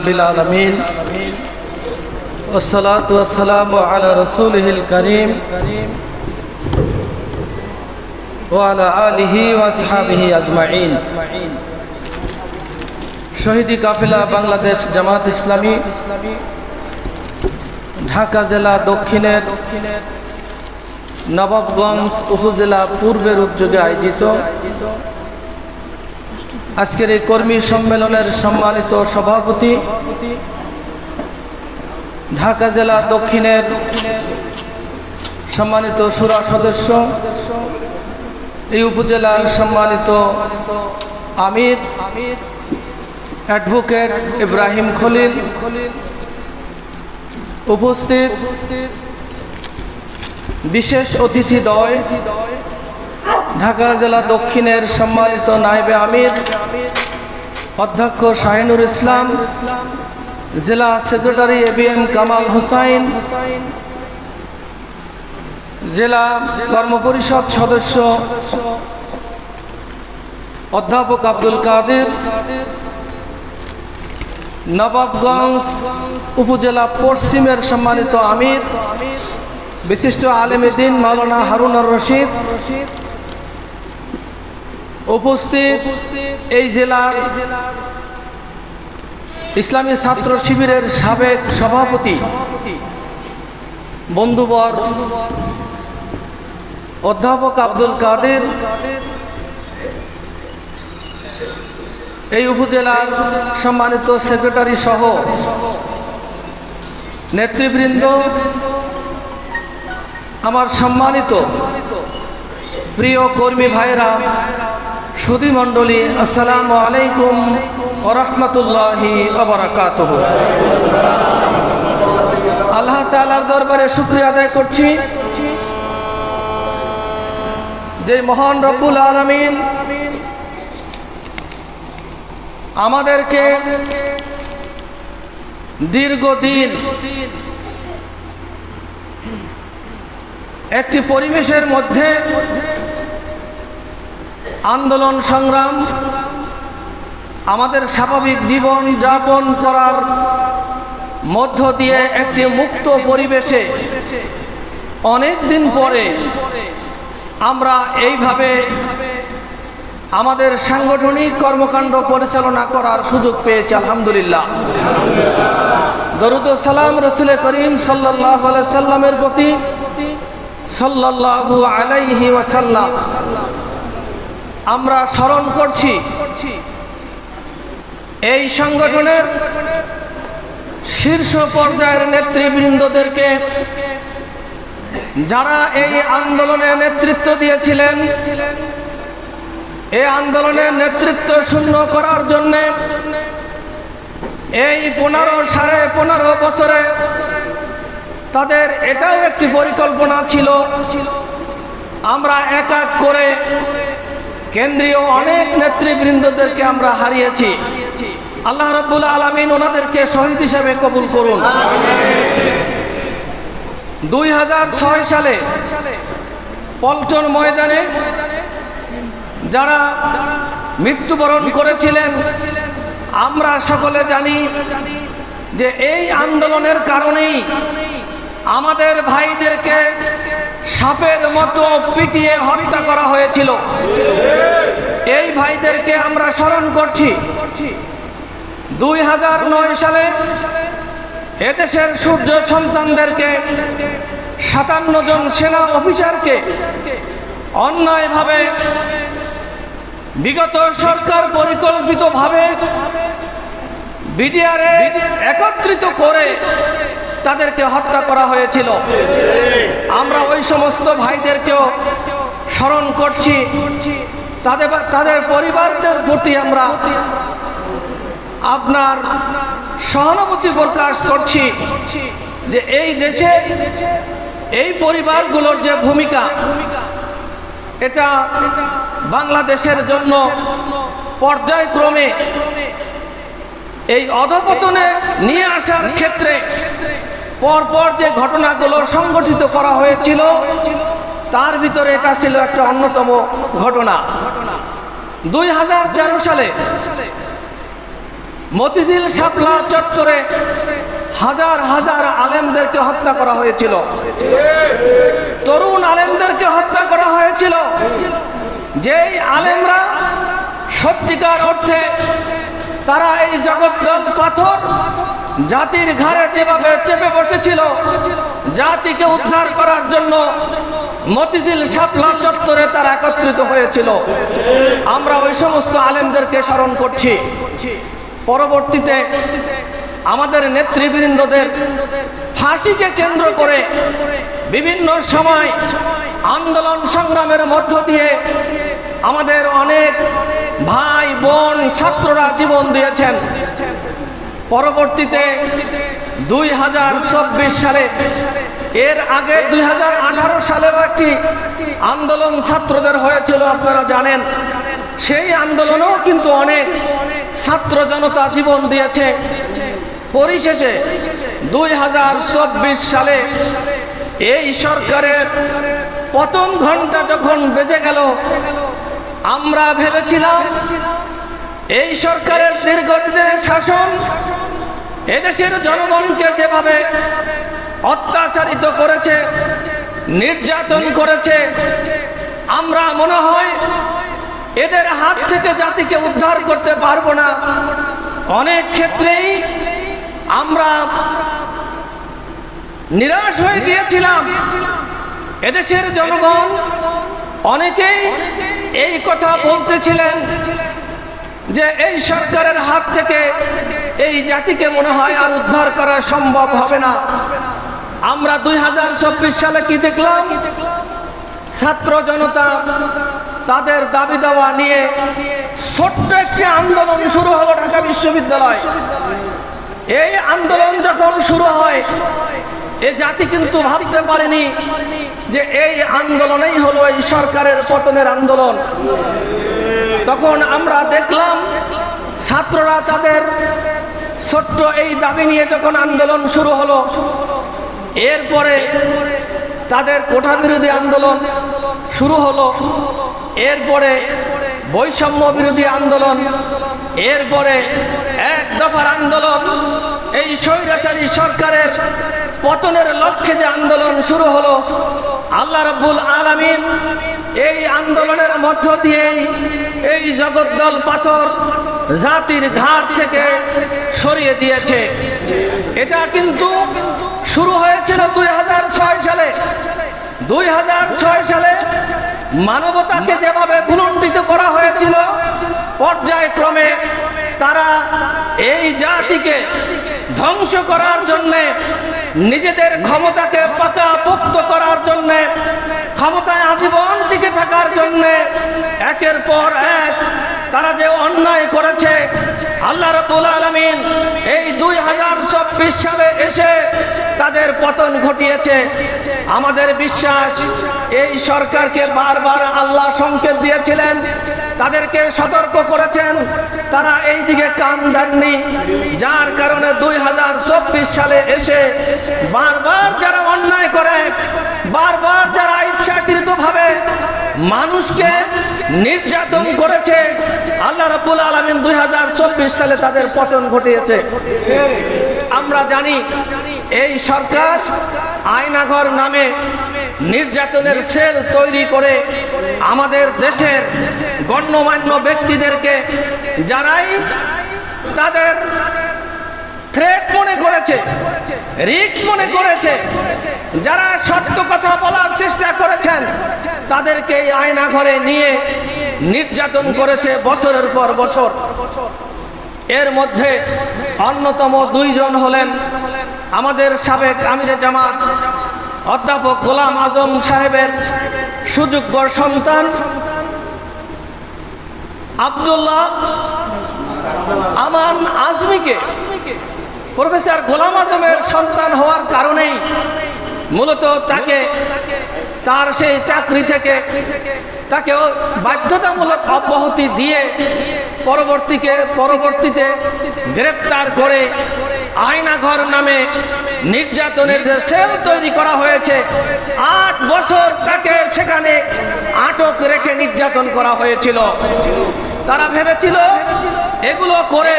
রব্বিল আলামিন ওয়াসসালাতু ওয়াসসালামু আলা রাসূলিহিল কারীম ওয়া আলা আলিহি ওয়া আসহাবিহি আজমাইন। শহীদি কাফেলা বাংলাদেশ জামাত ইসলামী ঢাকা জেলা দক্ষিণের নবাবগঞ্জ উপজেলা পূর্বের উদ্যোগে আয়োজিত আজকের এই কর্মী সম্মেলনের সম্মানিত সভাপতি, ঢাকা জেলা দক্ষিণের সম্মানিত শুরা সদস্য, এই উপজেলার সম্মানিত আমির অ্যাডভোকেট ইব্রাহিম খলিল, উপস্থিত বিশেষ অতিথিদ্বয়, ঢাকা জেলা দক্ষিণের সম্মানিত নায়েবে আমির অধ্যক্ষ শাহিনুর ইসলাম, জেলা সেক্রেটারি এবিএম কামাল হোসাইন, জেলা কর্মপরিষদ সদস্য অধ্যাপক আব্দুল কাদের, নবাবগঞ্জ উপজেলা পশ্চিমের সম্মানিত আমির বিশিষ্ট আলেম দ্বীন মাওলানা হারুন আর রশিদ, উপস্থিত এই জেলার ইসলামী ছাত্র শিবিরের সাবেক সভাপতি বন্ধুবর অধ্যাপক আব্দুল কাদের, এই উপজেলার সম্মানিত সেক্রেটারি সহ নেতৃবৃন্দ, আমার সম্মানিত প্রিয় কর্মী ভাইরা, সুধী মণ্ডলী, আসসালামু আলাইকুম ওয়া রাহমাতুল্লাহি ওয়া বারাকাতুহু। আল্লাহ তাআলার দরবারে শুকরিয়া আদায় করছি যে মহান রব্বুল আলামিন আমাদেরকে দীর্ঘদিন একটি পরিবেশের মধ্যে আন্দোলন সংগ্রাম, আমাদের স্বাভাবিক জীবন যাপন করার মধ্য দিয়ে একটি মুক্ত পরিবেশে অনেক দিন পরে আমরা এইভাবে আমাদের সাংগঠনিক কর্মকাণ্ড পরিচালনা করার সুযোগ পেয়েছি। আলহামদুলিল্লাহ। দরুদ ও সালাম রাসূল করিম সাল্লাল্লাহু আলাইহি সাল্লামের প্রতি সাল্লাল্লাহু আলাইহি ওয়াসাল্লাম। আমরা স্মরণ করছি এই সংগঠনের শীর্ষ পর্যায়ের নেতৃবৃন্দদেরকে, যারা এই আন্দোলনে নেতৃত্ব দিয়েছিলেন। এই আন্দোলনের নেতৃত্ব শূন্য করার জন্য এই 15 বছরে তাদের এটাও একটি পরিকল্পনা ছিল। আমরা এক এক করে কেন্দ্রীয় অনেক নেতৃবৃন্দদেরকে আমরা হারিয়েছি। আল্লাহ রাব্বুল আলামিন ওনাদেরকে শহীদ হিসেবে কবুল করুন। 2006 সালে পল্টন ময়দানে যারা মৃত্যুবরণ করেছিলেন, আমরা সকলে জানি যে এই আন্দোলনের কারণেই আমাদের ভাইদেরকে সাপের মতো পিটিয়ে হত্যা করা হয়েছিল। এই ভাইদেরকে আমরা স্মরণ করছি। 2009 সালে এদেশের সূর্য সন্তানদেরকে 57 জন সেনা অফিসারকে অন্যায়ভাবে বিগত সরকার পরিকল্পিতভাবে বিডিআরে একত্রিত করে তাদেরকে হত্যা করা হয়েছিল। আমরা ওই সমস্ত ভাইদেরকেও স্মরণ করছি। তাদের পরিবারদের প্রতি আমরা আপনার সহানুভূতি প্রকাশ করছি যে এই দেশে এই পরিবারগুলোর যে ভূমিকা, এটা বাংলাদেশের জন্য পর্যায়ক্রমে এই অধঃপতনে নিয়ে আসার ক্ষেত্রে পরপর যে ঘটনাগুলো সংগঠিত করা হয়েছিল তার ভিতরে এটা ছিল একটা অন্যতম ঘটনা। 2013 সালে মতিঝিল শাপলা চত্বরে হাজার হাজার আলেমদেরকে হত্যা করা হয়েছিল, তরুণ আলেমদেরকে হত্যা করা হয়েছিল। যেই আলেমরা সত্যিকার অর্থে তারা এই জগদ্দল পাথর জাতির ঘাড়ে যেভাবে চেপে বসেছিল, জাতিকে উদ্ধার করার জন্য মতিঝিল শাপলা চত্বরে তারা একত্রিত হয়েছিল। আমরা ওই সমস্ত আলেমদেরকে স্মরণ করছি। পরবর্তীতে আমাদের নেতৃবৃন্দদের ফাঁসিকে কেন্দ্র করে বিভিন্ন সময় আন্দোলন সংগ্রামের মধ্য দিয়ে আমাদের অনেক ভাই বোন ছাত্ররা জীবন দিয়েছেন। পরবর্তীতে 2024 সালে, এর আগে 2018 সালেও একটি আন্দোলন ছাত্রদের হয়েছিল, আপনারা জানেন। সেই আন্দোলনেও কিন্তু অনেক ছাত্র জনতা জীবন দিয়েছে। পরিশেষে 2024 সালে এই সরকারের পতন ঘণ্টা যখন বেজে গেল, আমরা ভেবেছিলাম এই সরকারের দীর্ঘদিনের শাসন এদেশের জনগণকে যেভাবে অত্যাচারিত করেছে, নির্যাতন করেছে, আমরা মনে হয় এদের হাত থেকে জাতিকে উদ্ধার করতে পারবো না। অনেক ক্ষেত্রেই আমরা নিরাশ হয়ে গিয়েছিলাম। এদেশের জনগণ অনেকেই এই কথা বলতেছিলেন যে এই সরকারের হাত থেকে এই জাতিকে মনে হয় আর উদ্ধার করা সম্ভব হবে না। আমরা 2024 সালে কি দেখলাম? ছাত্র জনতা তাদের দাবি দাওয়া নিয়ে ছোট্ট একটি আন্দোলন শুরু হলো ঢাকা বিশ্ববিদ্যালয়। এই আন্দোলন যখন শুরু হয়, এই জাতি কিন্তু ভাবতে পারেনি যে এই আন্দোলনেই হলো এই সরকারের পতনের আন্দোলন। তখন আমরা দেখলাম ছাত্ররা তাদের ছোট্ট এই দাবি নিয়ে যখন আন্দোলন শুরু হলো, এরপরে তাদের কোটা বিরোধী আন্দোলন শুরু হলো, এরপরে বৈষম্য বিরোধী আন্দোলন, এরপরে এক দফার আন্দোলন, এই স্বৈরাচারী সরকারের পতনের লক্ষ্যে যে আন্দোলন শুরু হলো, আল্লাহ রাব্বুল আলামিন এই আন্দোলনের মধ্য দিয়েই এই জগদ্দল পাথর জাতির ঘাট থেকে সরিয়ে দিয়েছে। এটা কিন্তু শুরু হয়েছিল 2006 সালে। 2006 সালে মানবতাকে যেভাবে ভুলুণ্ঠিত করা হয়েছিল, পর্যায়ক্রমে তারা এই জাতিকে ধ্বংস করার জন্যে, নিজেদের ক্ষমতাকে পাকাপোক্ত করার জন্যে, ক্ষমতায় আজীবন টিকে থাকার জন্যে একের পর এক তারা যে অন্যায় করেছে, আল্লাহ রাব্বুল আলামিন এই 2024 সালে এসে তাদের পতন ঘটিয়েছে। আমাদের বিশ্বাস, এই সরকারকে বারবার আল্লাহ সংকেত দিয়েছিলেন, তাদেরকে সতর্ক করেছেন, তারা এই দিকে কান দেননি। যার কারণে 2024 সালে এসে বারবার যারা অন্যায় করে, বারবার যারা ইচ্ছাকৃতভাবে মানুষকে নির্যাতন করেছে, আল্লাহ রাব্বুল আলামিন 2024 সালে তাদের পতন ঘটিয়েছে। আমরা জানি এই সরকার আয়নাঘর নামে নির্যাতনের সেল তৈরি করে আমাদের দেশের গণ্যমান্য ব্যক্তিদেরকে, যারাই তাদের থ্রেট মনে করেছে, রিস্ক মনে করেছে, যারা সত্য কথা বলার চেষ্টা করেছেন, তাদেরকে এই আয়নাঘরে নিয়ে নির্যাতন করেছে বছরের পর বছর। এর মধ্যে অন্যতম দুইজন হলেন আমাদের সাবেক আমিরে জামাত অধ্যাপক গোলাম আজম সাহেবের সুযোগ্য সন্তান আব্দুল্লাহ আমান আজমিকে। প্রফেসর গোলাম আজমের সন্তান হওয়ার কারণেই মূলত তাকে তার সেই চাকরি থেকে তাকে বাধ্যতামূলক অব্যাহতি দিয়ে পরবর্তীতে গ্রেপ্তার করে আয়নাঘর নামে নির্যাতনের যে সেল তৈরি করা হয়েছে, 8 বছর তাকে সেখানে আটক রেখে নির্যাতন করা হয়েছিল। তারা ভেবেছিল এগুলো করে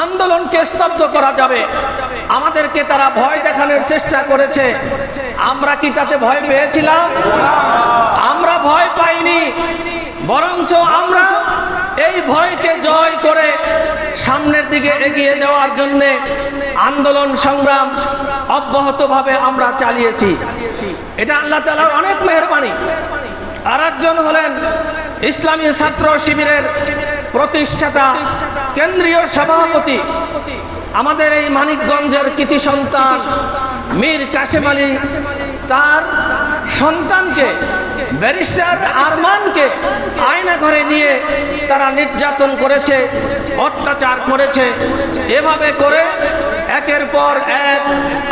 আন্দোলনকে স্তব্ধ করা যাবে। আমাদেরকে তারা ভয় দেখানোর চেষ্টা করেছে। আমরা কি তাতে ভয় পেয়েছিলাম? আমরা ভয় পাইনি, বরঞ্চ আমরা এই ভয়কে জয় করে সামনের দিকে এগিয়ে যাওয়ার জন্য আন্দোলন সংগ্রাম অব্যাহতভাবে আমরা চালিয়েছি। এটা আল্লাহ তাআলার অনেক মেহেরবানি। আর একজন হলেন ইসলামী ছাত্র শিবিরের প্রতিষ্ঠাতা, কেন্দ্রীয় সভাপতি, আমাদের এই মানিকগঞ্জের কৃতি সন্তান মীর কাশেম আলী, তার সন্তানকে ব্যারিস্টার আরমানকে আয়না ঘরে নিয়ে তারা নির্যাতন করেছে, অত্যাচার করেছে। এভাবে করে একের পর এক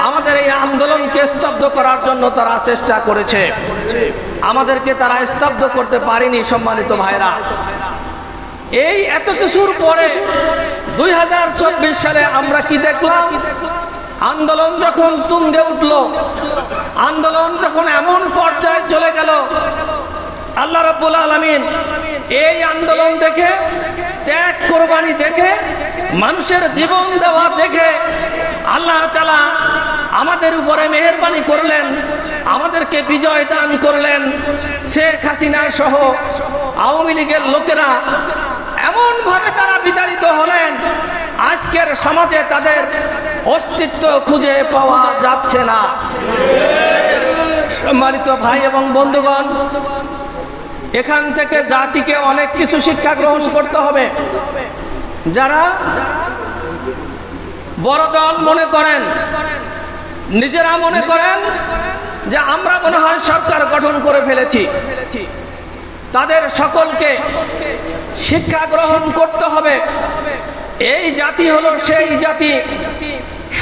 আমাদের এই আন্দোলনকে স্তব্ধ করার জন্য তারা চেষ্টা করেছে। আমাদেরকে তারা স্তব্ধ করতে পারেনি। সম্মানিত ভাইরা, এই এত কিছুর পরে 2024 সালে আমরা কি দেখলাম? আন্দোলন যখন তুঙ্গে উঠল, আন্দোলন যখন এমন পর্যায়ে চলে গেল, আল্লাহ রাব্বুল আলামিন এই আন্দোলন দেখে, ত্যাগ কোরবানি দেখে, মানুষের জীবন দেওয়া দেখে আল্লাহ তাআলা আমাদের উপরে মেহেরবানি করলেন, আমাদেরকে বিজয় দান করলেন। শেখ হাসিনা সহ আওয়ামী লীগের লোকেরা এমন ভাবে তারা বিতাড়িত হলেন, আজকের সমাজে তাদের অস্তিত্ব খুঁজে পাওয়া যাচ্ছে না। সম্মানিত ভাই এবং বন্ধুগণ, এখান থেকে জাতিকে অনেক কিছু শিক্ষা গ্রহণ করতে হবে। যারা বড় দল মনে করেন, নিজেরা মনে করেন যে আমরা মনে হয় সরকার গঠন করে ফেলেছি, তাদের সকলকে শিক্ষা গ্রহণ করতে হবে। এই জাতি হলো সেই জাতি,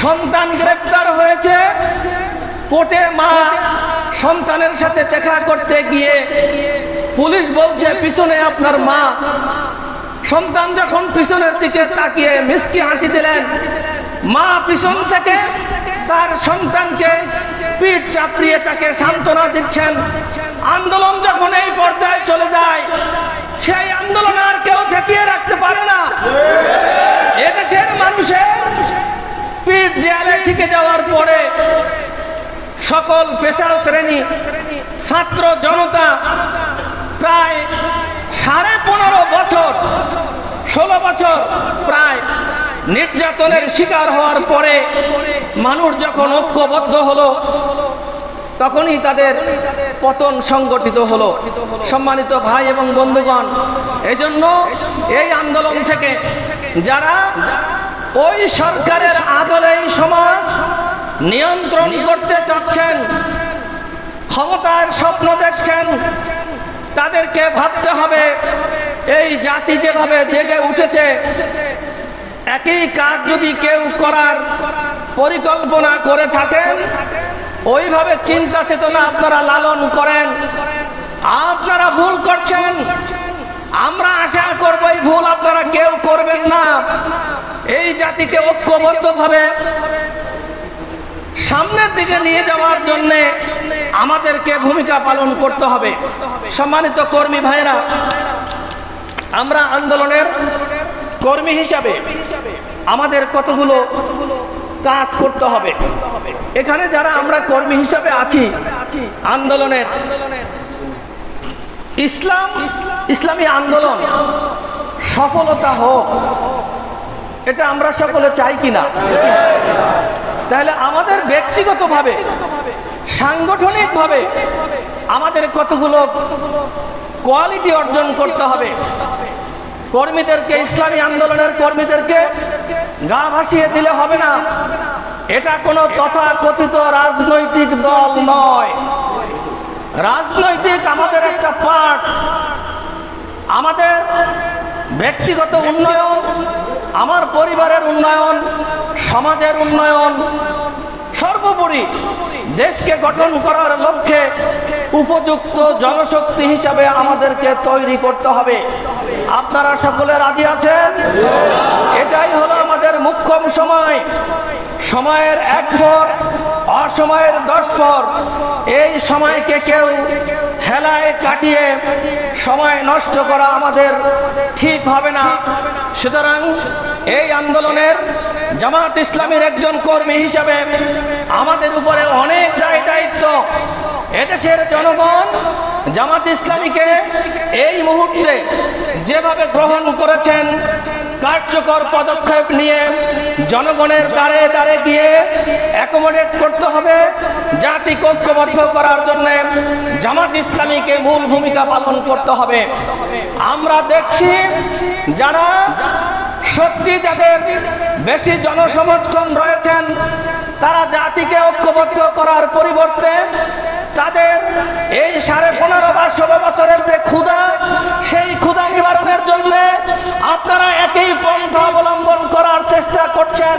সন্তান গ্রেফতার হয়েছে, কোর্টে মা সন্তানের সাথে দেখা করতে গিয়ে পুলিশ বলছে পিছনে আপনার মা। সন্তান যখন পিছনের দিকে তাকিয়ে মিষ্টি হাসি দিলেন, মা পিছন থেকে তার সন্তানকে পিঠ চাপড়িয়ে তাকে সান্ত্বনা দিচ্ছেন। আন্দোলন যখন এই পর্যায়ে চলে যায়, সেই আন্দোলন আর কেউ ঠেকিয়ে রাখতে পারে না। এদেশের মানুষের পিঠ দেয়ালে ঠেকে যাওয়ার পরে সকল পেশার শ্রেণী, ছাত্র জনতা প্রায় 15.5 বছর, 16 বছর প্রায় নির্যাতনের শিকার হওয়ার পরে মানুষ যখন ঐক্যবদ্ধ হলো, তখনই তাদের পতন সংগঠিত হলো। সম্মানিত ভাই এবং বন্ধুগণ, এজন্য এই আন্দোলন থেকে যারা ওই সরকারের আদলে এই সমাজ নিয়ন্ত্রণ করতে চাচ্ছেন, ক্ষমতার স্বপ্ন দেখছেন, তাদেরকে ভাবতে হবে এই জাতি যেভাবে জেগে উঠেছে, একই কাজ যদি কেউ করার পরিকল্পনা করে থাকেন, ওইভাবে চিন্তা চেতনা আপনারা লালন করেন। আপনারা ভুল করছেন, আমরা আশা করব এই ভুল আপনারা কেউ করবেন না। এই জাতিকে ঐক্যবদ্ধভাবে সামনের দিকে নিয়ে যাওয়ার জন্য আমাদেরকে ভূমিকা পালন করতে হবে। সম্মানিত কর্মী ভাইরা, আমরা আন্দোলনের কর্মী হিসাবে আমাদের কতগুলো কাজ করতে হবে। এখানে যারা আমরা কর্মী হিসাবে আছি আন্দোলনের, ইসলামী আন্দোলন সফলতা হোক, এটা আমরা সকলে চাই কিনা? তাহলে আমাদের ব্যক্তিগতভাবে, সাংগঠনিকভাবে আমাদের কতগুলো কোয়ালিটি অর্জন করতে হবে। কর্মীদেরকে, ইসলামী আন্দোলনের কর্মীদেরকে গা ভাসিয়ে দিলে হবে না। এটা কোনো তথাকথিত রাজনৈতিক দল নয়। রাজনৈতিক আমাদের একটা পার্ট। আমাদের ব্যক্তিগত উন্নয়ন, আমার পরিবারের উন্নয়ন, সমাজের উন্নয়ন, সর্বোপরি দেশকে গঠন করার লক্ষ্যে উপযুক্ত জনশক্তি হিসাবে আমাদেরকে তৈরি করতে হবে। আপনারা সকলে রাজি আছেন? এটাই হলো আমাদের মুখ্য সময়। সময়ের এক পর অসময়ের 10 পর এই সময়কে কেউ হেলায় কাটিয়ে সময় নষ্ট করা আমাদের ঠিক হবে না। সুতরাং এই আন্দোলনের জামাত ইসলামীর একজন কর্মী হিসাবে আমাদের উপরে অনেক দায়িত্ব। এদেশের জনগণ জামাত ইসলামীকে এই মুহূর্তে যেভাবে গ্রহণ করেছেন, কার্যকর পদক্ষেপ নিয়ে জনগণের দ্বারে দ্বারে গিয়ে অ্যাকোমোডেট করতে হবে। জাতিকে ঐক্যবদ্ধ করার জন্য জামাত ইসলামীকে মূল ভূমিকা পালন করতে হবে। আমরা দেখছি যারা সত্যি যাদের বেশি জনসমর্থন রয়েছেন, তারা জাতিকে ঐক্যবদ্ধ করার পরিবর্তে তাদের এই 15.5 বা 16 বছরের যে ক্ষুধা, সেই ক্ষুধা নিবারণের জন্য আপনারা একই পন্থা অবলম্বন করার চেষ্টা করছেন।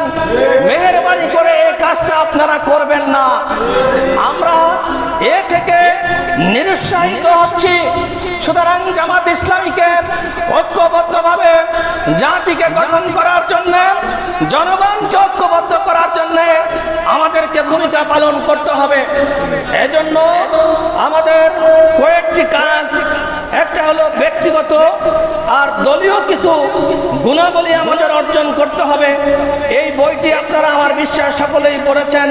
মেহেরবানি করে এই কাজটা আপনারা করবেন না। আমরা এ থেকে নিরুৎসাহিত হচ্ছি। সুতরাং জামাত ইসলামীকে ঐক্যবদ্ধভাবে জাতিকে গঠন করার জন্য, জনগণকে ঐক্যবদ্ধ করার জন্য আমাদেরকে ভূমিকা পালন করতে হবে। এজন্য আমাদের কয়েকটি কাজ, একটা হলো ব্যক্তিগত আর দলীয় কিছু গুণাবলী আমাদের অর্জন করতে হবে। এই বইটি আপনারা আমার বিশ্বাস সকলেই পড়েছেন,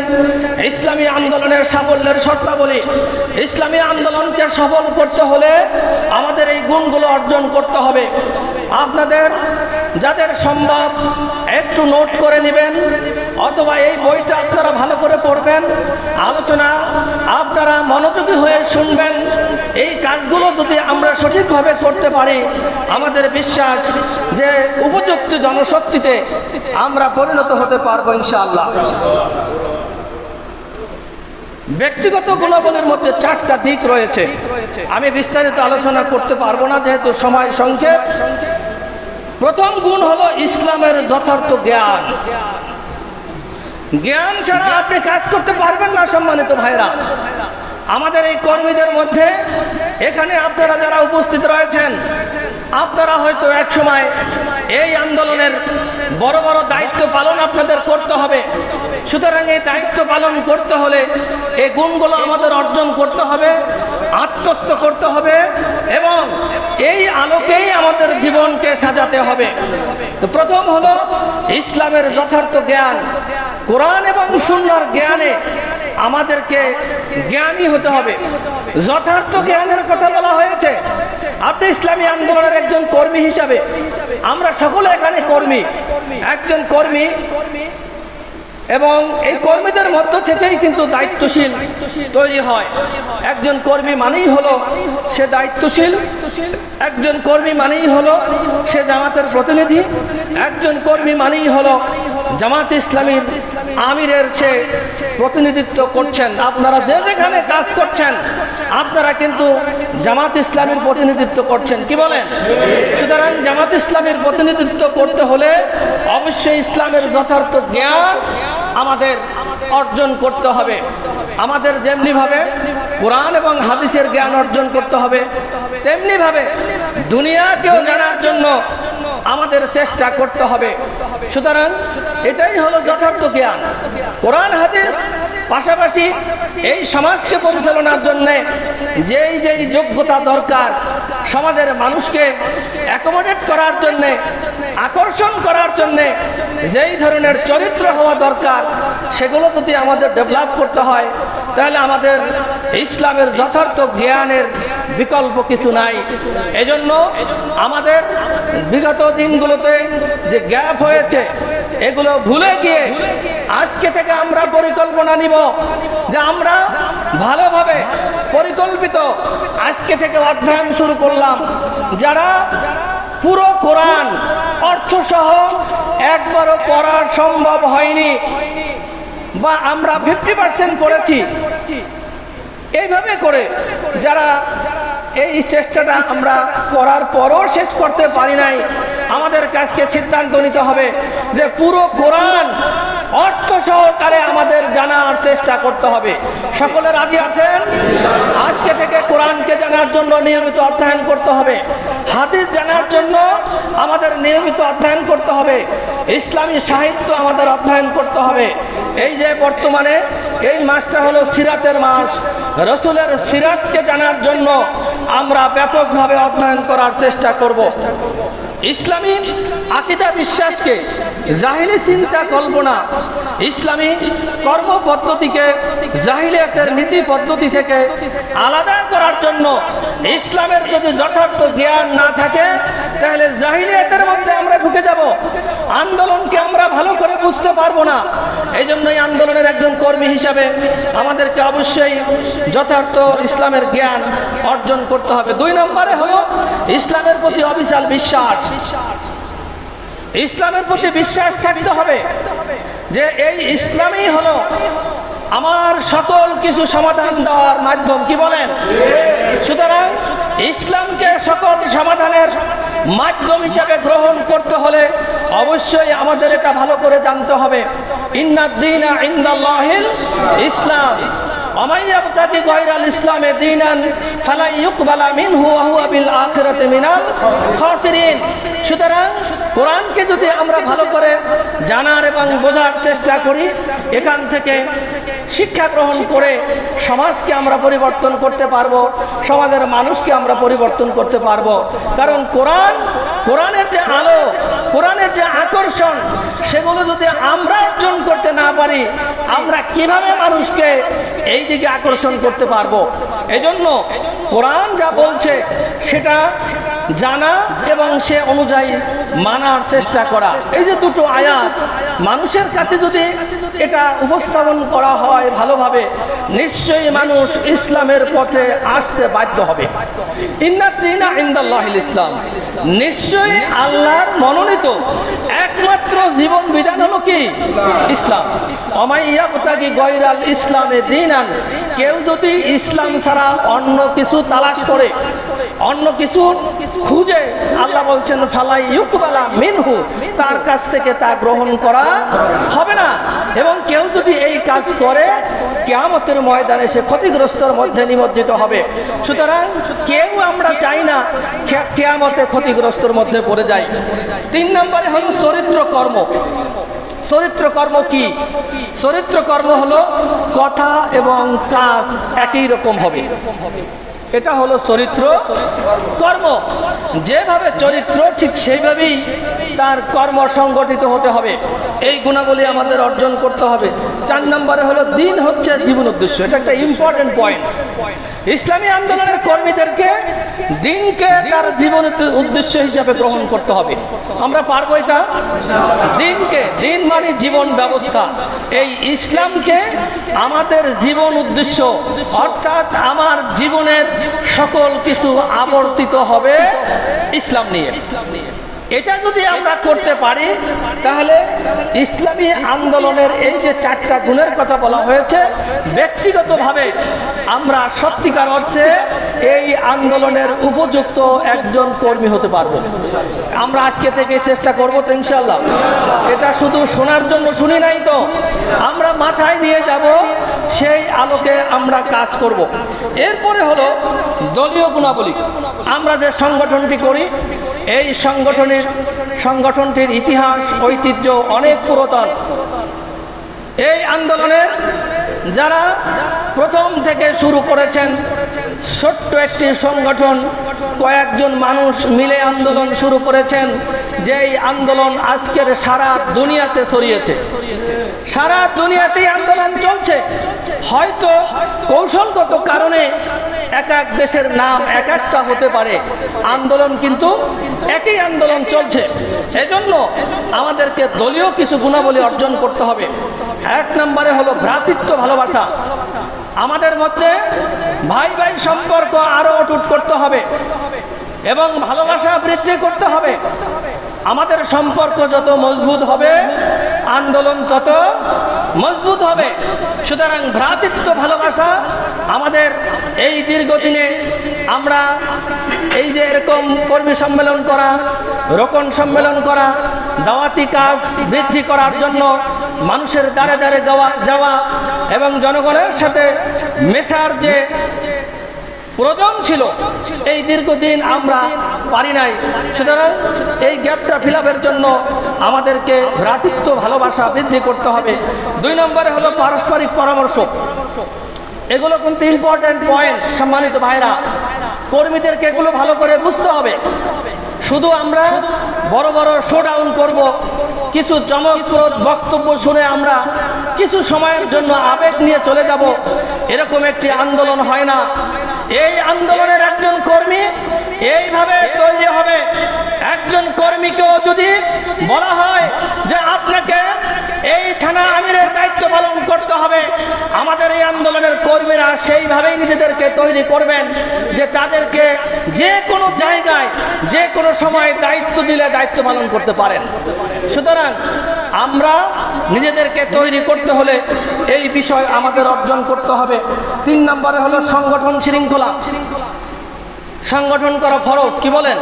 ইসলামী আন্দোলনের সাফল্যের শর্তাবলী। ইসলামী আন্দোলনকে সফল করতে হলে আমাদের এই গুণগুলো অর্জন করতে হবে। আপনাদের যাদের সম্ভব একটু নোট করে নেবেন, অথবা এই বইটা আপনারা ভালো করে পড়বেন, আলোচনা আপনারা মনোযোগী হয়ে শুনবেন। এই কাজগুলো যদি আমরা সঠিকভাবে করতে পারি, আমাদের বিশ্বাস যে উপযুক্ত জনশক্তিতে আমরা পরিণত হতে পারবো ইনশাআল্লাহ। ব্যক্তিগত গুণাবলীর মধ্যে 4টা দিক রয়েছে। আমি বিস্তারিত আলোচনা করতে পারবো না যেহেতু সময় সংক্ষেপ। প্রথম গুণ হলো ইসলামের যথার্থ জ্ঞান। জ্ঞান ছাড়া আপনি কাজ করতে পারবেন না। সম্মানিত ভাইরা, আমাদের এই কর্মীদের মধ্যে এখানে আপনারা যারা উপস্থিত রয়েছেন, আপনারা হয়তো এক সময় এই আন্দোলনের বড় বড় দায়িত্ব পালন আপনাদের করতে হবে। সুতরাং এই দায়িত্ব পালন করতে হলে এই গুণগুলো আমাদের অর্জন করতে হবে, আত্মস্থ করতে হবে এবং এই আলোকেই আমাদের জীবনকে সাজাতে হবে। তো প্রথম হলো ইসলামের যথার্থ জ্ঞান। কোরআন এবং সুন্নাহর জ্ঞানে আমাদেরকে জ্ঞানী হতে হবে। যথার্থ জ্ঞানের কথা বলা হয়েছে। আপনি ইসলামী আন্দোলনের একজন কর্মী হিসাবে, আমরা সকলে এখানে কর্মী, একজন কর্মী, এবং এই কর্মীদের মধ্য থেকেই কিন্তু দায়িত্বশীল তৈরি হয়। একজন কর্মী মানেই হলো সে দায়িত্বশীল, একজন কর্মী মানেই হলো সে জামাতের প্রতিনিধি, একজন কর্মী মানেই হলো জামাত ইসলামীর আমিরের সে প্রতিনিধিত্ব করছেন। আপনারা যে যেখানে কাজ করছেন আপনারা কিন্তু জামাত ইসলামীর প্রতিনিধিত্ব করছেন, কি বলেন? সুতরাং জামাত ইসলামীর প্রতিনিধিত্ব করতে হলে অবশ্যই ইসলামের যথার্থ জ্ঞান আমাদের অর্জন করতে হবে। আমাদের যেমনি ভাবে কোরআন এবং হাদিসের জ্ঞান অর্জন করতে হবে, তেমনি ভাবে দুনিয়াকেও জানার জন্য আমাদের চেষ্টা করতে হবে। সুতরাং এটাই হলো যথার্থ জ্ঞান। কোরআন হাদিস পাশাপাশি এই সমাজকে পরিচালনার জন্য যেই যেই যোগ্যতা দরকার, সমাজের মানুষকে অ্যাকোমোডেট করার জন্য, আকর্ষণ করার জন্য যেই ধরনের চরিত্র হওয়া দরকার, সেগুলো যদি আমাদের ডেভেলপ করতে হয় তাহলে আমাদের ইসলামের যথার্থ জ্ঞানের বিকল্প কিছু নাই। এজন্য আমাদের বিগত দিনগুলোতে যে গ্যাপ হয়েছে এগুলো ভুলে গিয়ে আজকে থেকে আমরা পরিকল্পনা নিব যে আমরা ভালোভাবে পরিকল্পিত আজকে থেকে অধ্যয়ন শুরু করলাম। যারা পুরো কোরআন অর্থসহ একবারও পড়া সম্ভব হয়নি বা আমরা 50% পড়েছি, এইভাবে করে যারা এই চেষ্টাটা আমরা করার পরও শেষ করতে পারি নাই, আমাদের কাজকে সিদ্ধান্ত নিতে হবে যে পুরো কোরআন অর্থ সহকারে আমাদের জানার চেষ্টা করতে হবে। সকলে রাজি আছেন? আজকে থেকে কোরআনকে জানার জন্য নিয়মিত অধ্যয়ন করতে হবে, হাদিস জানার জন্য আমাদের নিয়মিত অধ্যয়ন করতে হবে, ইসলামী সাহিত্য আমাদের অধ্যয়ন করতে হবে। এই যে বর্তমানে এই মাসটা হলো সিরাতের মাস। রসুলের সিরাতকে জানার জন্য আমরা ব্যাপকভাবে অধ্যয়ন করার চেষ্টা করব। ইসলামী আকীদা বিশ্বাসকে জাহিলি চিন্তা কল্পনা, ইসলামী কর্ম পদ্ধতিকে জাহিলিয়াতের নীতি পদ্ধতি থেকে আলাদা করার জন্য ইসলামের যদি যথার্থ জ্ঞান না থাকে তাহলে জাহিলিয়াতের মধ্যে আমরা ঢুকে যাব, আন্দোলনকে আমরা ভালো করে বুঝতে পারবো না। এই জন্যই আন্দোলনের একজন কর্মী হিসাবে আমাদেরকে অবশ্যই যথার্থ ইসলামের জ্ঞান অর্জন করতে হবে। 2 নম্বরে হলো ইসলামের প্রতি অবিচল বিশ্বাস। ইসলামের প্রতি বিশ্বাস থাকতে হবে যে এই ইসলামই হলো আমার সকল কিছু সমাধান দেওয়ার মাধ্যম। কি বলেন? সুতরাং ইসলামকে সকল সমাধানের মাধ্যম হিসেবে গ্রহণ করতে হলে অবশ্যই আমাদের এটা ভালো করে জানতে হবে। ইন্নাদ-দীনা ইনদাল্লাহিল ইসলাম ওয়া ইয়াবতাগি গায়রাল ইসলামি দীনান ফালা ইউকবালা মিনহু ওয়া হুয়া বিল আখিরাতি মিনাল খাসিরিন। সুতরাং কোরআনকে যদি আমরা ভালো করে জানার এবং বোঝার চেষ্টা করি, এখান থেকে শিক্ষা গ্রহণ করে সমাজকে আমরা পরিবর্তন করতে পারবো, সমাজের মানুষকে আমরা পরিবর্তন করতে পারবো। কারণ কোরআনের যে আলো, কোরআনের যে আকর্ষণ, সেগুলো যদি আমরা অর্জন করতে না পারি আমরা কিভাবে মানুষকে এই দিকে আকর্ষণ করতে পারবো? এজন্য কোরআন যা বলছে সেটা জানা এবং সে অনুযায়ী মানার চেষ্টা করা। এই যে 2টো আয়াত মানুষের কাছে যদি এটা উপস্থাপন করা হয় ভালোভাবে, নিশ্চয়ই মানুষ ইসলামের পথে আসতে বাধ্য হবে। ইন্নাদ-দীনা ইনদাল্লাহিল ইসলাম, নিশ্চয়ই আল্লাহর মনোনীত একমাত্র জীবন বিধান হলো কি? ইসলাম। ওয়া ইয়াবতাগি গায়রাল ইসলামি দীনান, কেউ যদি ইসলাম ছাড়া অন্য কিছু তালাশ করে, অন্য কিছু খুঁজে, আল্লাহ বলছেন ফালা ইউকবালা মিনহু, তার কাছ থেকে তা গ্রহণ করা হবে না। এবং কেউ যদি এই কাজ করে কিয়ামতের ময়দানে সে ক্ষতিগ্রস্তর মধ্যে নিমজ্জিত হবে। সুতরাং কেউ আমরা চাই না কিয়ামতে ক্ষতিগ্রস্তর মধ্যে পড়ে যায়। 3 নম্বরে হলো চরিত্র কর্ম। চরিত্র কর্ম কি? চরিত্র কর্ম হলো কথা এবং কাজ একই রকম হবে, এটা হলো চরিত্র কর্ম। যেভাবে চরিত্র ঠিক সেইভাবেই তার কর্ম সংগঠিত হতে হবে। এই গুণাবলী আমাদের অর্জন করতে হবে। 4 নম্বরে হলো দিন হচ্ছে জীবন উদ্দেশ্য। এটা একটা ইম্পর্টেন্ট পয়েন্ট। ইসলামী আন্দোলনের কর্মীদেরকে দিনকে তার জীবন উদ্দেশ্য হিসাবে গ্রহণ করতে হবে। আমরা পারবো এটা? দিনকে, দিন মানে জীবন ব্যবস্থা, এই ইসলামকে আমাদের জীবন উদ্দেশ্য, অর্থাৎ আমার জীবনের সকল কিছু আবর্তিত হবে ইসলাম নিয়ে। এটা যদি আমরা করতে পারি তাহলে ইসলামী আন্দোলনের এই যে 4টা গুণের কথা বলা হয়েছে, ব্যক্তিগতভাবে আমরা সত্যিকার অর্থে এই আন্দোলনের উপযুক্ত একজন কর্মী হতে পারবো। আমরা আজকে থেকে চেষ্টা করবো তো ইনশাআল্লাহ। এটা শুধু শোনার জন্য শুনি নাই তো, আমরা মাথায় নিয়ে যাব, সেই আলোকে আমরা কাজ করব। এরপরে হলো দলীয় গুণাবলী। আমরা যে সংগঠনটি করি, এই সংগঠনটির ইতিহাস ঐতিহ্য অনেক পুরাতন। এই আন্দোলনের যারা প্রথম থেকে শুরু করেছেন, ছোট্ট একটি সংগঠন, কয়েকজন মানুষ মিলে আন্দোলন শুরু করেছেন, যেই আন্দোলন আজকের সারা দুনিয়াতে ছড়িয়েছে। সারা দুনিয়াতেই আন্দোলন চলছে। হয়তো কৌশলগত কারণে এক এক দেশের নাম এক একটা হতে পারে, আন্দোলন কিন্তু একই আন্দোলন চলছে। এজন্য আমাদেরকে দলীয় কিছু গুণাবলী অর্জন করতে হবে। 1 নম্বরে হলো ভ্রাতৃত্ব ভালোবাসা। আমাদের মধ্যে ভাই ভাই সম্পর্ক আরো অটুট করতে হবে এবং ভালোবাসা বৃদ্ধি করতে হবে। আমাদের সম্পর্ক যত মজবুত হবে, আন্দোলন তত মজবুত হবে। সুতরাং ভ্রাতৃত্ব ভালোবাসা আমাদের এই দীর্ঘদিনে আমরা এই যে এরকম কর্মী সম্মেলন করা, রোকন সম্মেলন করা, দাওয়াতি কাজ বৃদ্ধি করার জন্য মানুষের দ্বারে দ্বারে যাওয়া এবং জনগণের সাথে মেশার যে প্রয়োজন ছিল, এই দীর্ঘদিন আমরা পারি নাই। সুতরাং এই গ্যাপটা ফিল আপের জন্য আমাদেরকে ভ্রাতৃত্ব ভালোবাসা বৃদ্ধি করতে হবে। 2 নম্বরে হলো পারস্পরিক পরামর্শ। এগুলো কিন্তু ইম্পর্টেন্ট পয়েন্ট সম্মানিত ভাইরা, কর্মীদেরকে এগুলো ভালো করে বুঝতে হবে। শুধু আমরা বড় বড় শোডাউন করব, কিছু চমকপ্রদ বক্তব্য শুনে আমরা কিছু সময়ের জন্য আবেগ নিয়ে চলে যাব, এরকম একটি আন্দোলন হয় না। এই আন্দোলনের একজন কর্মী এইভাবে তৈরি হবে। একজন কর্মীকেও যদি বলা হয় যে আপনাকে এই থানা আমিরের দায়িত্ব পালন করতে হবে, আমাদের এই আন্দোলনের কর্মীরা সেইভাবেই নিজেদেরকে তৈরি করবেন যে তাদেরকে যে কোনো জায়গায় যে কোনো সময় দায়িত্ব দিলে দায়িত্ব পালন করতে পারেন। সুতরাং আমরা নিজেদেরকে তৈরি করতে হলে এই বিষয় আমাদের অর্জন করতে হবে। 3 নম্বরে হলো সংগঠন শৃঙ্খলা। সংগঠন করা ফরজ, কি বলেন?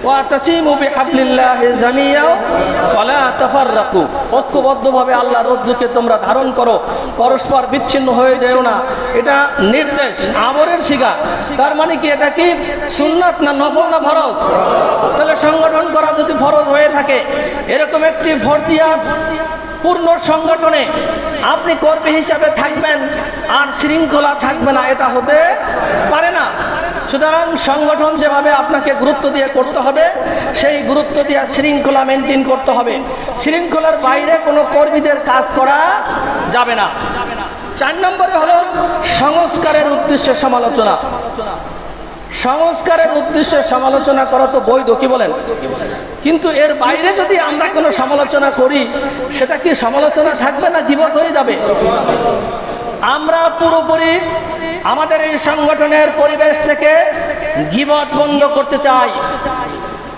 ওয়াতাসিমু বিহাবলিল্লাহি জামিআ ওয়ালা তাফাররাকু, ঐক্যবদ্ধভাবে আল্লাহর রজ্জুকে তোমরা ধারণ করো, পরস্পর বিচ্ছিন্ন হয়ে যেও না। এটা নির্দেশ, আমরের শিখা। তার মানে কি এটা কি সুন্নাত না নফল না ফরজ? তাহলে সংগঠন করা যদি ফরজ হয়ে থাকে, এরকম একটি ফরজিয়াত পূর্ণ সংগঠনে আপনি কর্মী হিসাবে থাকবেন আর শৃঙ্খলা থাকবে না, এটা হতে পারে না। সুতরাং সংগঠন যেভাবে আপনাকে গুরুত্ব দিয়ে করতে হবে, সেই গুরুত্ব দিয়ে শৃঙ্খলা মেনটেন করতে হবে। শৃঙ্খলার বাইরে কোনো কর্মীদের কাজ করা যাবে না। 4 নম্বরে হলো সংস্কারের উদ্দেশ্যে সমালোচনা। সংস্কারের উদ্দেশ্যে সমালোচনা করা তো বৈধ, কি বলেন? কিন্তু এর বাইরে যদি আমরা কোনো সমালোচনা করি, সেটা কি সমালোচনা থাকবে না গীবত হয়ে যাবে? আমরা পুরোপুরি আমাদের এই সংগঠনের পরিবেশ থেকে গীবত বন্ধ করতে চাই।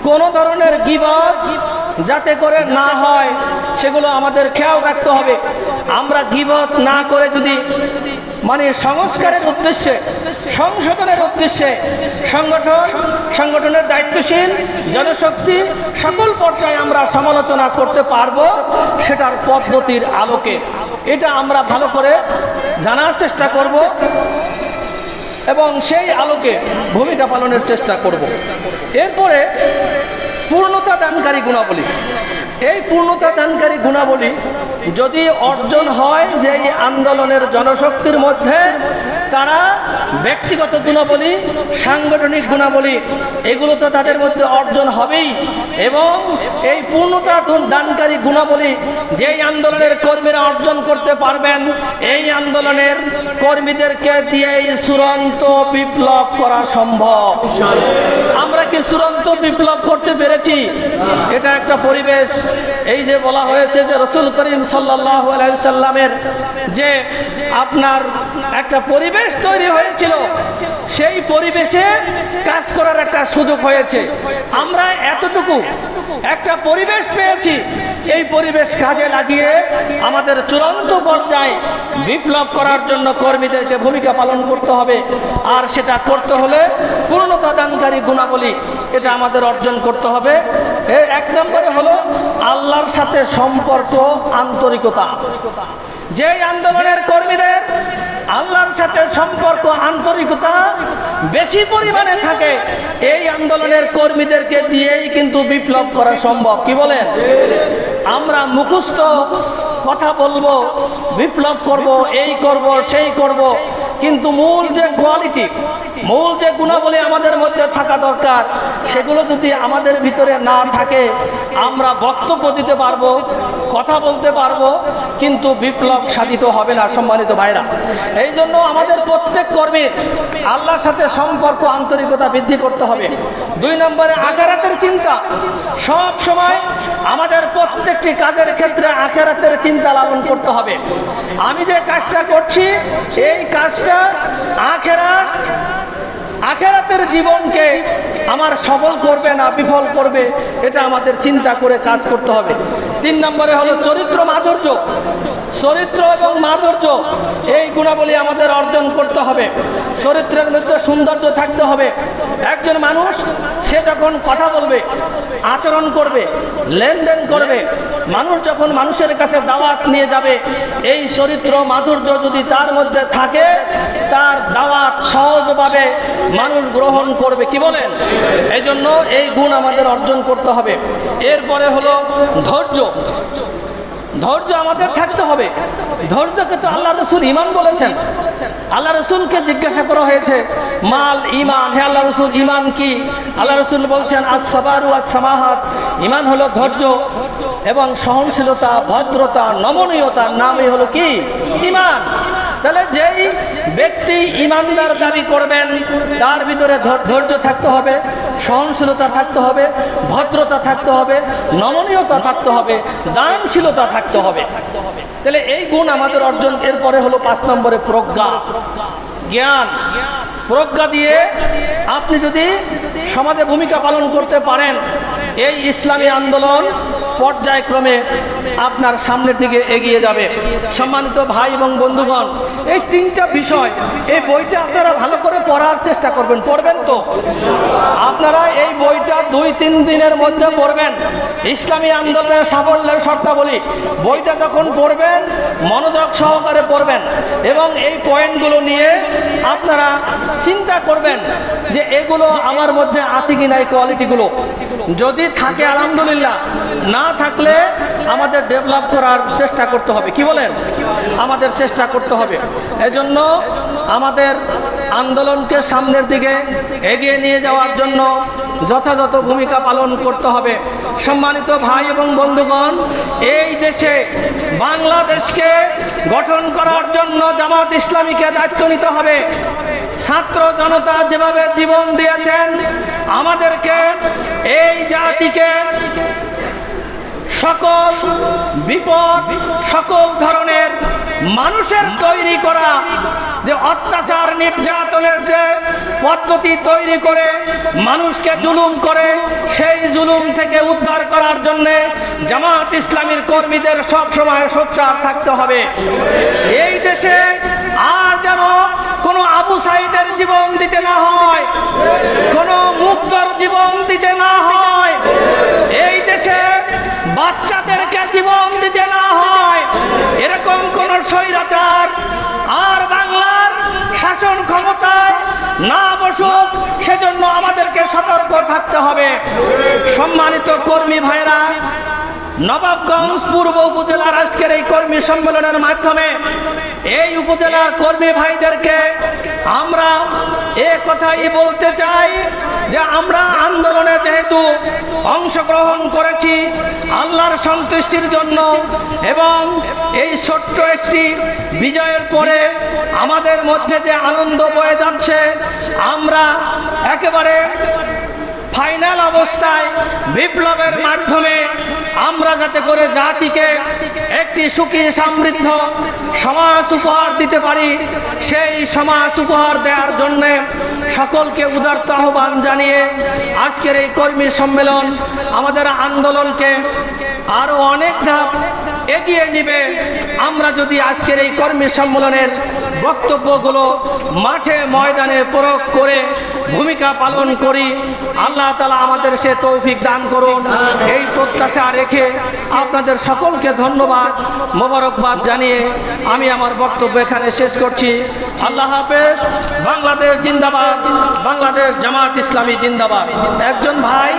কোনো ধরনের গীবত যাতে করে না হয় সেগুলো আমাদের খেয়াল রাখতে হবে। আমরা গীবত না করে যদি মানে সংস্কারের উদ্দেশ্যে, সংশোধনের উদ্দেশ্যে সংগঠনের দায়িত্বশীল জনশক্তি সকল পর্যায়ে আমরা সমালোচনা করতে পারবো, সেটার পদ্ধতির আলোকে। এটা আমরা ভালো করে জানার চেষ্টা করব এবং সেই আলোকে ভূমিকা পালনের চেষ্টা করব। এরপরে পূর্ণতা দানকারী গুণাবলী। এই পূর্ণতা দানকারী গুণাবলী যদি অর্জন হয় যে এই আন্দোলনের জনশক্তির মধ্যে, তারা ব্যক্তিগত গুণাবলী, সাংগঠনিক গুণাবলী, এগুলো তো তাদের মধ্যে অর্জন হবেই। এবং এই পূর্ণতা দানকারী গুণাবলী যেই আন্দোলনের কর্মীরা অর্জন করতে পারবেন, এই আন্দোলনের কর্মীদেরকে দিয়েই চূড়ান্ত বিপ্লব করা সম্ভব। আমরা কি চূড়ান্ত বিপ্লব করতে পেরেছি? এটা একটা পরিবেশ। এই যে বলা হয়েছে যে রাসূল করিম সাল্লাল্লাহু আলাইহি সাল্লামের যে আপনার একটা পরিবেশ তৈরি হয়েছিল, সেই পরিবেশে কাজ করার একটা সুযোগ হয়েছে। আমরা এতটুকু একটা পরিবেশ পেয়েছি, এই পরিবেশ কাজে লাগিয়ে আমাদের চূড়ান্ত পর্যায়ে বিপ্লব করার জন্য কর্মীদেরকে ভূমিকা পালন করতে হবে। আর সেটা করতে হলে পূর্ণতা দানকারী গুণাবলী এটা আমাদের অর্জন করতে হবে। 1 নম্বরে হলো আল্লাহর সাথে সম্পর্ক, আন্তরিকতা। যেই আন্দোলনের কর্মীদের আল্লাহর সাথে সম্পর্ক, আন্তরিকতা বেশি পরিমাণে থাকে, এই আন্দোলনের কর্মীদেরকে দিয়েই কিন্তু বিপ্লব করা সম্ভব, কি বলেন? আমরা মুখস্থ কথা বলবো, বিপ্লব করব, এই করব, সেই করব, কিন্তু মূল যে কোয়ালিটি, মূল যে গুণাবলী আমাদের মধ্যে থাকা দরকার, সেগুলো যদি আমাদের ভিতরে না থাকে, আমরা বক্তব্য দিতে পারবো, কথা বলতে পারবো, কিন্তু বিপ্লব সাধিত হবে না। সম্মানিত ভাইরা, এই জন্য আমাদের প্রত্যেক কর্মীর আল্লাহর সাথে সম্পর্ক, আন্তরিকতা বৃদ্ধি করতে হবে। 2 নম্বরে আখিরাতের চিন্তা। সব সময় আমাদের প্রত্যেকটি কাজের ক্ষেত্রে আখিরাতের চিন্তা লালন করতে হবে। আমি যে কাজটা করছি, এই কাজটা আখিরাতের জীবনকে আমার সফল করবে না বিফল করবে, এটা আমাদের চিন্তা করে কাজ করতে হবে। 3 নম্বরে হলো চরিত্র মাধুর্য। চরিত্র এবং মাধুর্য, এই গুণাবলী আমাদের অর্জন করতে হবে। চরিত্রের মধ্যে সৌন্দর্য থাকতে হবে। একজন মানুষ সে যখন কথা বলবে, আচরণ করবে, লেনদেন করবে, মানুষ যখন মানুষের কাছে দাওয়াত নিয়ে যাবে, এই চরিত্র মাধুর্য যদি তার মধ্যে থাকে, তার দাওয়াত সহজভাবে মানুষ গ্রহণ করবে। কি বলেন? এই জন্য এই গুণ আমাদের অর্জন করতে হবে। এরপরে হলো ধৈর্য। ধৈর্য আমাদের থাকতে হবে। ধৈর্যকে তো আল্লাহ রসুল ঈমান বলেছেন। আল্লাহ রসুলকে জিজ্ঞাসা করা হয়েছে, মাল ঈমান, হে আল্লাহ রসুল ঈমান কি? আল্লাহ রসুল বলছেন, আস-সাবারু আস-সামাহাত, ঈমান হলো ধৈর্য এবং সহনশীলতা, ভদ্রতা, নমনীয়তার নামই হলো কি? ঈমান। তাহলে যেই ব্যক্তি ঈমানদার দাবি করবেন, তার ভিতরে ধৈর্য থাকতে হবে, সহনশীলতা থাকতে হবে, ভদ্রতা থাকতে হবে, নমনীয়তা থাকতে হবে, দানশীলতা থাকতে হবে। তাহলে এই গুণ আমাদের অর্জন। এরপরে হলো 5 নম্বরে প্রজ্ঞা, জ্ঞান। প্রজ্ঞা দিয়ে আপনি যদি সমাজে ভূমিকা পালন করতে পারেন, এই ইসলামী আন্দোলন পর্যায়ক্রমে আপনার সামনের দিকে এগিয়ে যাবে। সম্মানিত ভাই এবং বন্ধুগণ, এই 3টা বিষয়, এই বইটা আপনারা ভালো করে পড়ার চেষ্টা করবেন। পড়বেন তো? আপনারা এই বইটা 2-3 দিনের মধ্যে পড়বেন। ইসলামী আন্দোলনের সাফল্যের শর্তাবলী বইটা যখন পড়বেন, মনোযোগ সহকারে পড়বেন এবং এই পয়েন্টগুলো নিয়ে আপনারা চিন্তা করবেন যে এগুলো আমার মধ্যে আছে কিনা, এই কোয়ালিটিগুলো যদি থাকে আলহামদুলিল্লাহ, না থাকলে আমাদের ডেভেলপ করার চেষ্টা করতে হবে। কি বলেন? আমাদের চেষ্টা করতে হবে। এজন্য আমাদের আন্দোলনকে সামনের দিকে এগিয়ে নিয়ে যাওয়ার জন্য যথাযথ ভূমিকা পালন করতে হবে। সম্মানিত ভাই এবং বন্ধুগণ, এই দেশে বাংলাদেশকে গঠন করার জন্য জামাত ইসলামীকে দায়িত্ব নিতে হবে। ছাত্র জনতা যেভাবে জীবন দিয়েছেন, আমাদেরকে এই জাতিকে সকল বিপদ, সকল ধরনের মানুষের তৈরি করা যে অত্যাচার নির্যাতনের যে পদ্ধতি তৈরি করে মানুষকে জুলুম করে, সেই জুলুম থেকে উদ্ধার করার জন্য জামাত ইসলামীর কর্মীদের সব সময় সোচ্চার থাকতে হবে। এই দেশে আর যেন কোনো আবু সাইদের জীবন দিতে না হয়, কোনো মুক্তর জীবন দিতে না হয়, এই দেশে বাচ্চাদেরকে জীবন দিতে না হয়, এরকম কোন স্বৈরাচার আর বাংলার শাসন ক্ষমতায় না বসুক, সেজন্য আমাদেরকে সতর্ক থাকতে হবে। সম্মানিত কর্মী ভাইরা, নবাবগঞ্জ পূর্ব উপজেলার আজকের এই কর্মী সম্মেলনের মাধ্যমে এই উপজেলার কর্মী ভাইদেরকে আমরা কথাই বলতে চাই যে আমরা আন্দোলনে যেহেতু অংশগ্রহণ করেছি আল্লাহর সন্তুষ্টির জন্য, এবং এই ছোট্ট একটি বিজয়ের পরে আমাদের মধ্যে যে আনন্দ বয়ে যাচ্ছে, আমরা একেবারে ফাইনাল অবস্থায় বিপ্লবের মাধ্যমে আমরা যাতে করে জাতিকে একটি সুখী সমৃদ্ধ সমাজ উপহার দিতে পারি, সেই সমাজ উপহার দেওয়ার জন্য সকলকে উদারত আহ্বান জানিয়ে আজকের এই কর্মী সম্মেলন আমাদের আন্দোলনকে আরো অনেক ধাপ এগিয়ে নিবে। আমরা যদি আজকের এই কর্মী সম্মেলনের বক্তব্যগুলো মাঠে ময়দানে প্রয়োগ করে ভূমিকা পালন করি, আল্লাহ তাআলা আমাদের সে তৌফিক দান করুন, এই প্রত্যাশা রেখে আপনাদের সকলকে ধন্যবাদ মোবারকবাদ জানিয়ে আমি আমার বক্তব্য এখানে শেষ করছি। আল্লাহ হাফেজ। বাংলাদেশ জিন্দাবাদ, বাংলাদেশ জামাত ইসলামী জিন্দাবাদ। একজন ভাই